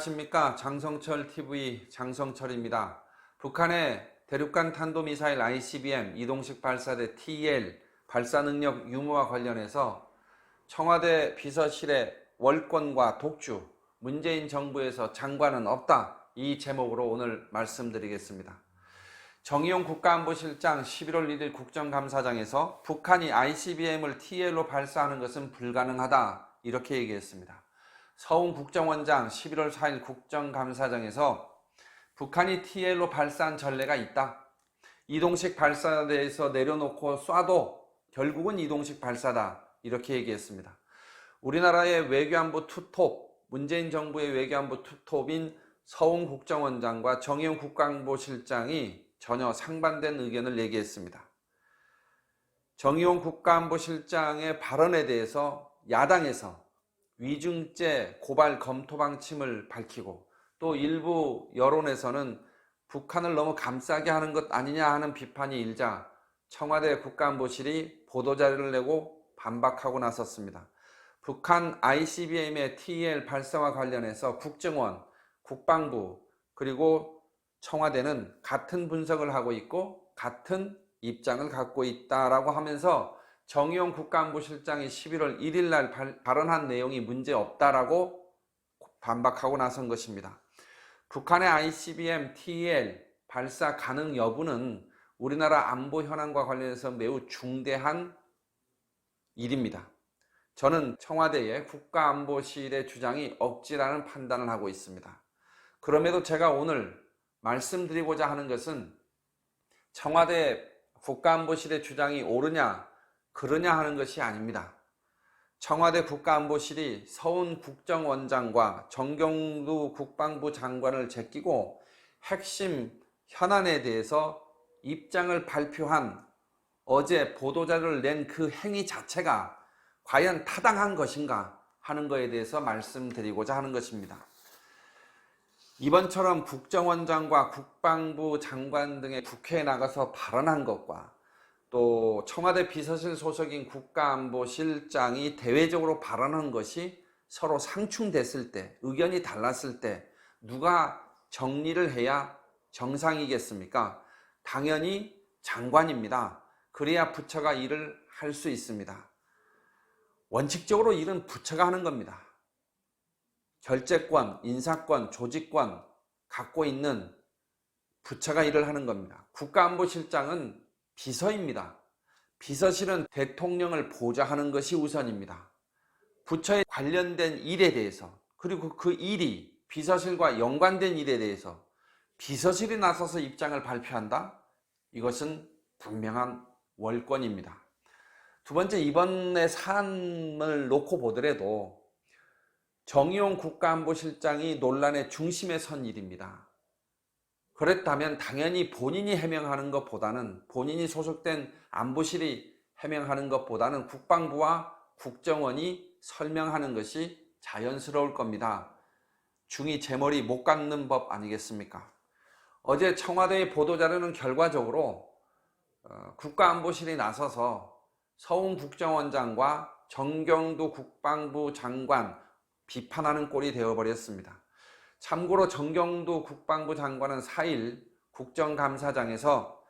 안녕하십니까. 장성철 TV 장성철입니다. 북한의 대륙간 탄도미사일 ICBM 이동식 발사대 TEL 발사 능력 유무와 관련해서 청와대 비서실의 월권과 독주, 문재인 정부에서 장관은 없다, 이 제목으로 오늘 말씀드리겠습니다. 정의용 국가안보실장 11월 1일 국정감사장에서 북한이 ICBM을 TEL로 발사하는 것은 불가능하다, 이렇게 얘기했습니다. 서훈 국정원장 11월 4일 국정감사장에서 북한이 TEL로 발사한 전례가 있다. 이동식 발사대에서 내려놓고 쏴도 결국은 이동식 발사다, 이렇게 얘기했습니다. 우리나라의 외교안보 투톱, 문재인 정부의 외교안보 투톱인 서훈 국정원장과 정의용 국가안보실장이 전혀 상반된 의견을 얘기했습니다. 정의용 국가안보실장의 발언에 대해서 야당에서 위중죄 고발 검토 방침을 밝히고, 또 일부 여론에서는 북한을 너무 감싸게 하는 것 아니냐 하는 비판이 일자 청와대 국가안보실이 보도자료를 내고 반박하고 나섰습니다. 북한 ICBM의 TEL 발사와 관련해서 국정원, 국방부 그리고 청와대는 같은 분석을 하고 있고 같은 입장을 갖고 있다라고 하면서 정의용 국가안보실장이 11월 1일 날 발언한 내용이 문제없다라고 반박하고 나선 것입니다. 북한의 ICBM TEL 발사 가능 여부는 우리나라 안보 현안과 관련해서 매우 중대한 일입니다. 저는 청와대의 국가안보실의 주장이 억지라는 판단을 하고 있습니다. 그럼에도 제가 오늘 말씀드리고자 하는 것은 청와대 국가안보실의 주장이 옳으냐 그러냐 하는 것이 아닙니다. 청와대 국가안보실이 서훈 국정원장과 정경두 국방부 장관을 제끼고 핵심 현안에 대해서 입장을 발표한, 어제 보도자료를 낸 그 행위 자체가 과연 타당한 것인가 하는 것에 대해서 말씀드리고자 하는 것입니다. 이번처럼 국정원장과 국방부 장관 등의 국회에 나가서 발언한 것과 또 청와대 비서실 소속인 국가안보실장이 대외적으로 발언한 것이 서로 상충됐을 때, 의견이 달랐을 때 누가 정리를 해야 정상이겠습니까? 당연히 장관입니다. 그래야 부처가 일을 할 수 있습니다. 원칙적으로 일은 부처가 하는 겁니다. 결재권, 인사권, 조직권 갖고 있는 부처가 일을 하는 겁니다. 국가안보실장은 비서입니다. 비서실은 대통령을 보좌하는 것이 우선입니다. 부처에 관련된 일에 대해서, 그리고 그 일이 비서실과 연관된 일에 대해서 비서실이 나서서 입장을 발표한다? 이것은 분명한 월권입니다. 두 번째, 이번의 사안을 놓고 보더라도 정의용 국가안보실장이 논란의 중심에 선 일입니다. 그랬다면 당연히 본인이 해명하는 것보다는, 본인이 소속된 안보실이 해명하는 것보다는 국방부와 국정원이 설명하는 것이 자연스러울 겁니다. 중이 제 머리 못 깎는 법 아니겠습니까? 어제 청와대의 보도자료는 결과적으로 국가안보실이 나서서 서훈 국정원장과 정경두 국방부 장관 비판하는 꼴이 되어버렸습니다. 참고로 정경두 국방부 장관은 4일 국정감사장에서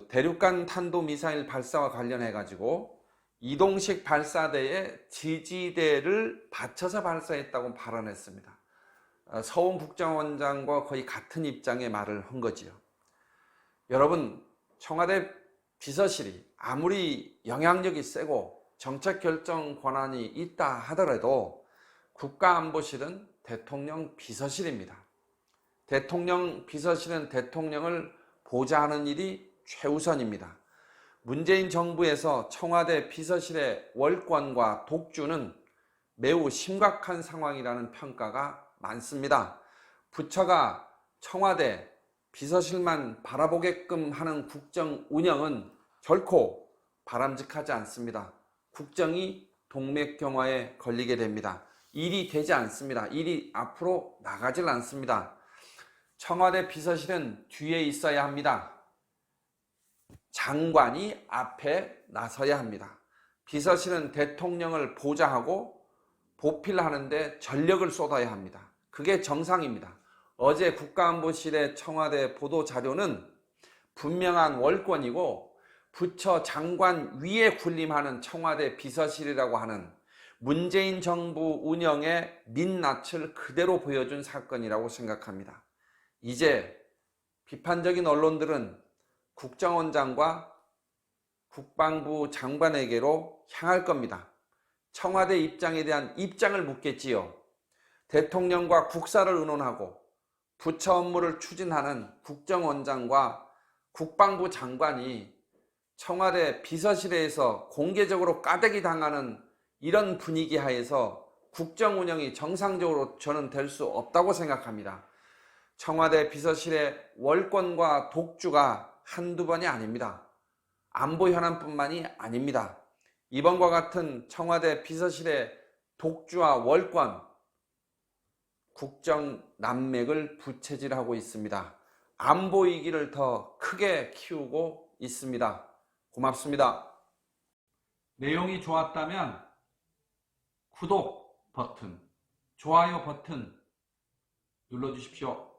대륙간 탄도미사일 발사와 관련해 가지고 이동식 발사대의 지지대를 받쳐서 발사했다고 발언했습니다. 서훈 국정원장과 거의 같은 입장의 말을 한 거지요. 여러분, 청와대 비서실이 아무리 영향력이 세고 정책 결정 권한이 있다 하더라도 국가안보실은 대통령 비서실입니다. 대통령 비서실은 대통령을 보좌하는 일이 최우선입니다. 문재인 정부에서 청와대 비서실의 월권과 독주는 매우 심각한 상황이라는 평가가 많습니다. 부처가 청와대 비서실만 바라보게끔 하는 국정 운영은 결코 바람직하지 않습니다. 국정이 동맥경화에 걸리게 됩니다. 일이 되지 않습니다. 일이 앞으로 나가질 않습니다. 청와대 비서실은 뒤에 있어야 합니다. 장관이 앞에 나서야 합니다. 비서실은 대통령을 보좌하고 보필하는 데 전력을 쏟아야 합니다. 그게 정상입니다. 어제 국가안보실의 청와대 보도자료는 분명한 월권이고 부처 장관 위에 군림하는 청와대 비서실이라고 하는 문재인 정부 운영의 민낯을 그대로 보여준 사건이라고 생각합니다. 이제 비판적인 언론들은 국정원장과 국방부 장관에게로 향할 겁니다. 청와대 입장에 대한 입장을 묻겠지요. 대통령과 국사를 의논하고 부처 업무를 추진하는 국정원장과 국방부 장관이 청와대 비서실에서 공개적으로 까대기 당하는 이런 분위기 하에서 국정 운영이 정상적으로 저는 될 수 없다고 생각합니다. 청와대 비서실의 월권과 독주가 한두 번이 아닙니다. 안보 현안뿐만이 아닙니다. 이번과 같은 청와대 비서실의 독주와 월권, 국정 난맥을 부채질하고 있습니다. 안보 위기를 더 크게 키우고 있습니다. 고맙습니다. 내용이 좋았다면 구독 버튼, 좋아요 버튼 눌러주십시오.